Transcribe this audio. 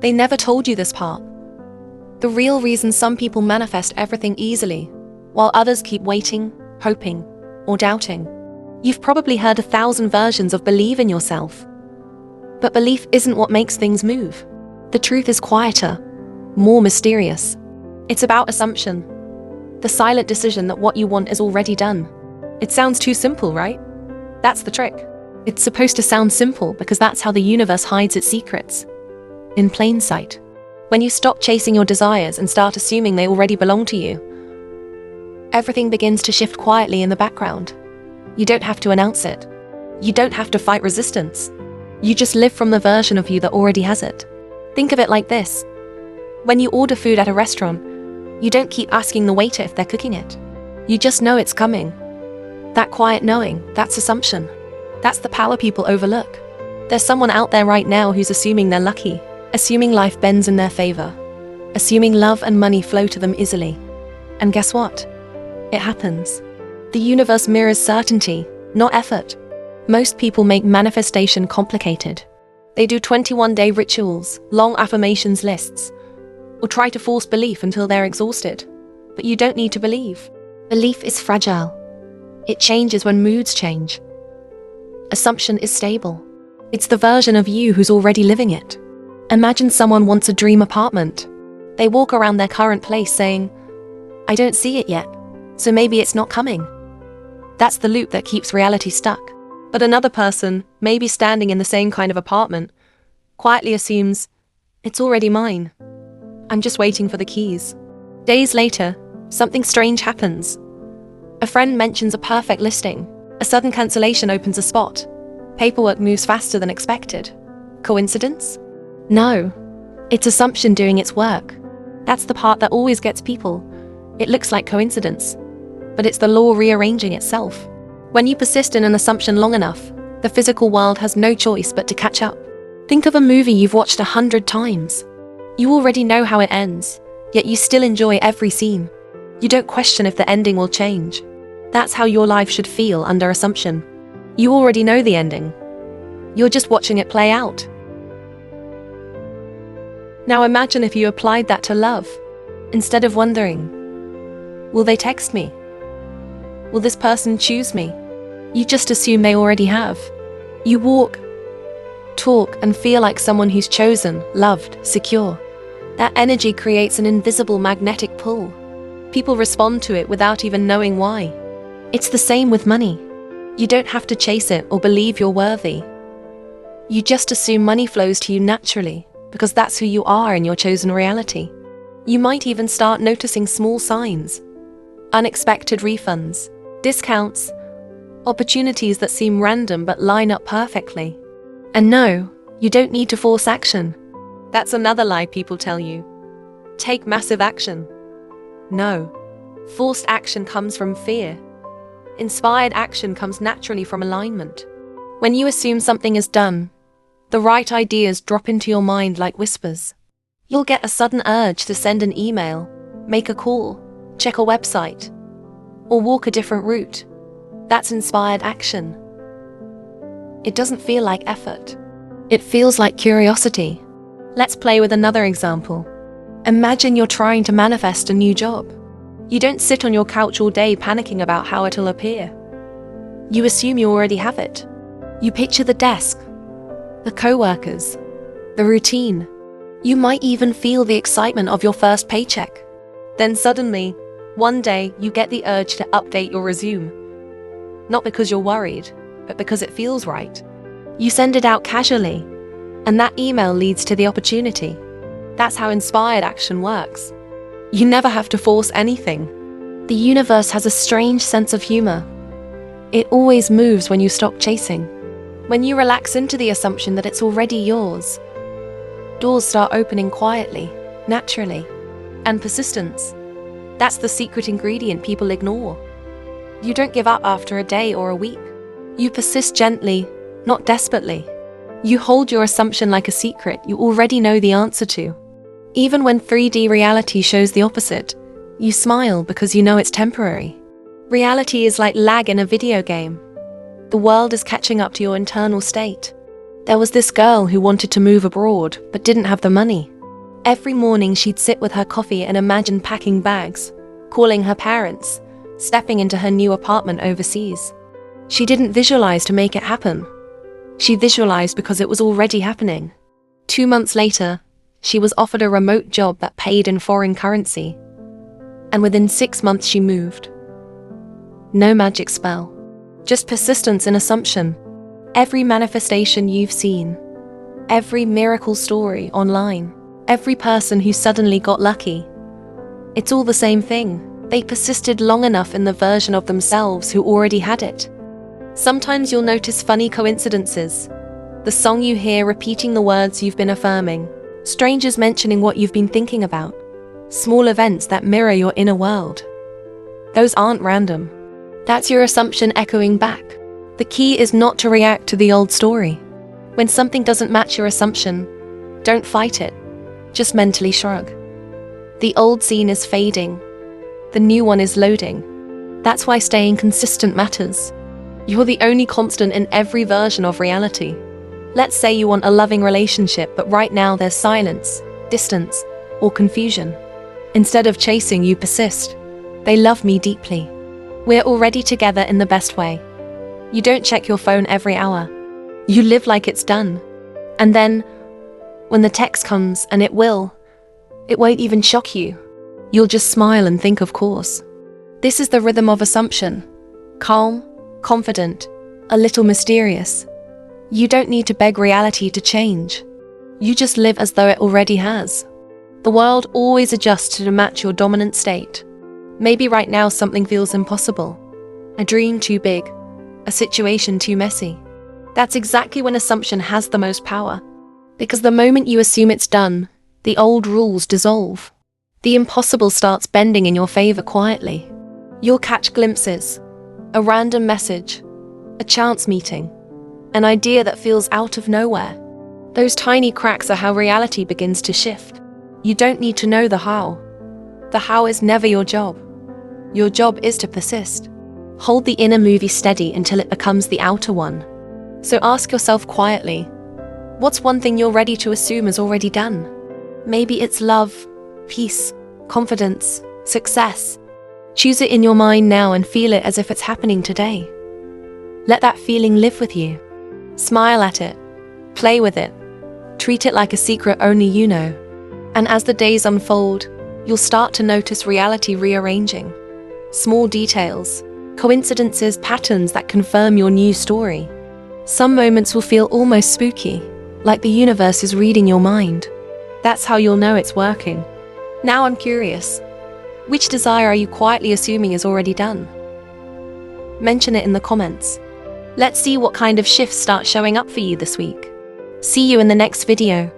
They never told you this part. The real reason some people manifest everything easily, while others keep waiting, hoping, or doubting. You've probably heard 1,000 versions of believe in yourself. But belief isn't what makes things move. The truth is quieter, more mysterious. It's about assumption. The silent decision that what you want is already done. It sounds too simple, right? That's the trick. It's supposed to sound simple because that's how the universe hides its secrets. In plain sight. When you stop chasing your desires and start assuming they already belong to you, everything begins to shift quietly in the background. You don't have to announce it. You don't have to fight resistance. You just live from the version of you that already has it. Think of it like this. When you order food at a restaurant, you don't keep asking the waiter if they're cooking it. You just know it's coming. That quiet knowing, that's assumption. That's the power people overlook. There's someone out there right now who's assuming they're lucky, assuming life bends in their favor, assuming love and money flow to them easily. And guess what? It happens. The universe mirrors certainty, not effort. Most people make manifestation complicated. They do 21-day rituals, long affirmations lists, or try to force belief until they're exhausted. But you don't need to believe. Belief is fragile. It changes when moods change. Assumption is stable. It's the version of you who's already living it. Imagine someone wants a dream apartment. They walk around their current place saying, I don't see it yet, so maybe it's not coming. That's the loop that keeps reality stuck. But another person, maybe standing in the same kind of apartment, quietly assumes, it's already mine. I'm just waiting for the keys. Days later, something strange happens. A friend mentions a perfect listing. A sudden cancellation opens a spot. Paperwork moves faster than expected. Coincidence? No. It's assumption doing its work. That's the part that always gets people. It looks like coincidence, but it's the law rearranging itself. When you persist in an assumption long enough, the physical world has no choice but to catch up. Think of a movie you've watched 100 times. You already know how it ends, yet you still enjoy every scene. You don't question if the ending will change. That's how your life should feel under assumption. You already know the ending. You're just watching it play out. Now imagine if you applied that to love. Instead of wondering, will they text me? Will this person choose me? You just assume they already have. You walk, talk, and feel like someone who's chosen, loved, secure. That energy creates an invisible magnetic pull. People respond to it without even knowing why. It's the same with money. You don't have to chase it or believe you're worthy. You just assume money flows to you naturally, because that's who you are in your chosen reality. You might even start noticing small signs, unexpected refunds, discounts, opportunities that seem random but line up perfectly. And no, you don't need to force action. That's another lie people tell you. Take massive action. No, forced action comes from fear. Inspired action comes naturally from alignment. When you assume something is done, the right ideas drop into your mind like whispers. You'll get a sudden urge to send an email, make a call, check a website, or walk a different route. That's inspired action. It doesn't feel like effort. It feels like curiosity. Let's play with another example. Imagine you're trying to manifest a new job. You don't sit on your couch all day panicking about how it'll appear. You assume you already have it. You picture the desk, the co-workers, the routine. You might even feel the excitement of your first paycheck. Then suddenly, one day, you get the urge to update your resume. Not because you're worried, but because it feels right. You send it out casually, and that email leads to the opportunity. That's how inspired action works. You never have to force anything. The universe has a strange sense of humor. It always moves when you stop chasing. When you relax into the assumption that it's already yours, doors start opening quietly, naturally. And persistence. That's the secret ingredient people ignore. You don't give up after a day or a week. You persist gently, not desperately. You hold your assumption like a secret you already know the answer to. Even when 3D reality shows the opposite, you smile because you know it's temporary. Reality is like lag in a video game. The world is catching up to your internal state. There was this girl who wanted to move abroad but didn't have the money. Every morning she'd sit with her coffee and imagine packing bags, calling her parents, stepping into her new apartment overseas. She didn't visualize to make it happen. She visualized because it was already happening. 2 months later, she was offered a remote job that paid in foreign currency. And within 6 months she moved. No magic spell, just persistence and assumption. Every manifestation you've seen, every miracle story online, every person who suddenly got lucky, it's all the same thing. They persisted long enough in the version of themselves who already had it. Sometimes you'll notice funny coincidences. The song you hear repeating the words you've been affirming, strangers mentioning what you've been thinking about, small events that mirror your inner world. Those aren't random. That's your assumption echoing back. The key is not to react to the old story. When something doesn't match your assumption, don't fight it. Just mentally shrug. The old scene is fading. The new one is loading. That's why staying consistent matters. You're the only constant in every version of reality. Let's say you want a loving relationship, but right now there's silence, distance, or confusion. Instead of chasing, you persist. They love me deeply. We're already together in the best way. You don't check your phone every hour. You live like it's done. And then, when the text comes, and it won't even shock you. You'll just smile and think, of course. This is the rhythm of assumption. Calm, confident, a little mysterious. You don't need to beg reality to change. You just live as though it already has. The world always adjusts to match your dominant state. Maybe right now something feels impossible. A dream too big. A situation too messy. That's exactly when assumption has the most power. Because the moment you assume it's done, the old rules dissolve. The impossible starts bending in your favor quietly. You'll catch glimpses, a random message, a chance meeting, an idea that feels out of nowhere. Those tiny cracks are how reality begins to shift. You don't need to know the how. The how is never your job. Your job is to persist. Hold the inner movie steady until it becomes the outer one. So ask yourself quietly, what's one thing you're ready to assume is already done? Maybe it's love, peace, confidence, success. Choose it in your mind now and feel it as if it's happening today. Let that feeling live with you. Smile at it. Play with it. Treat it like a secret only you know. And as the days unfold, you'll start to notice reality rearranging. Small details, coincidences, patterns that confirm your new story. Some moments will feel almost spooky, like the universe is reading your mind. That's how you'll know it's working. Now I'm curious. Which desire are you quietly assuming is already done? Mention it in the comments. Let's see what kind of shifts start showing up for you this week. See you in the next video.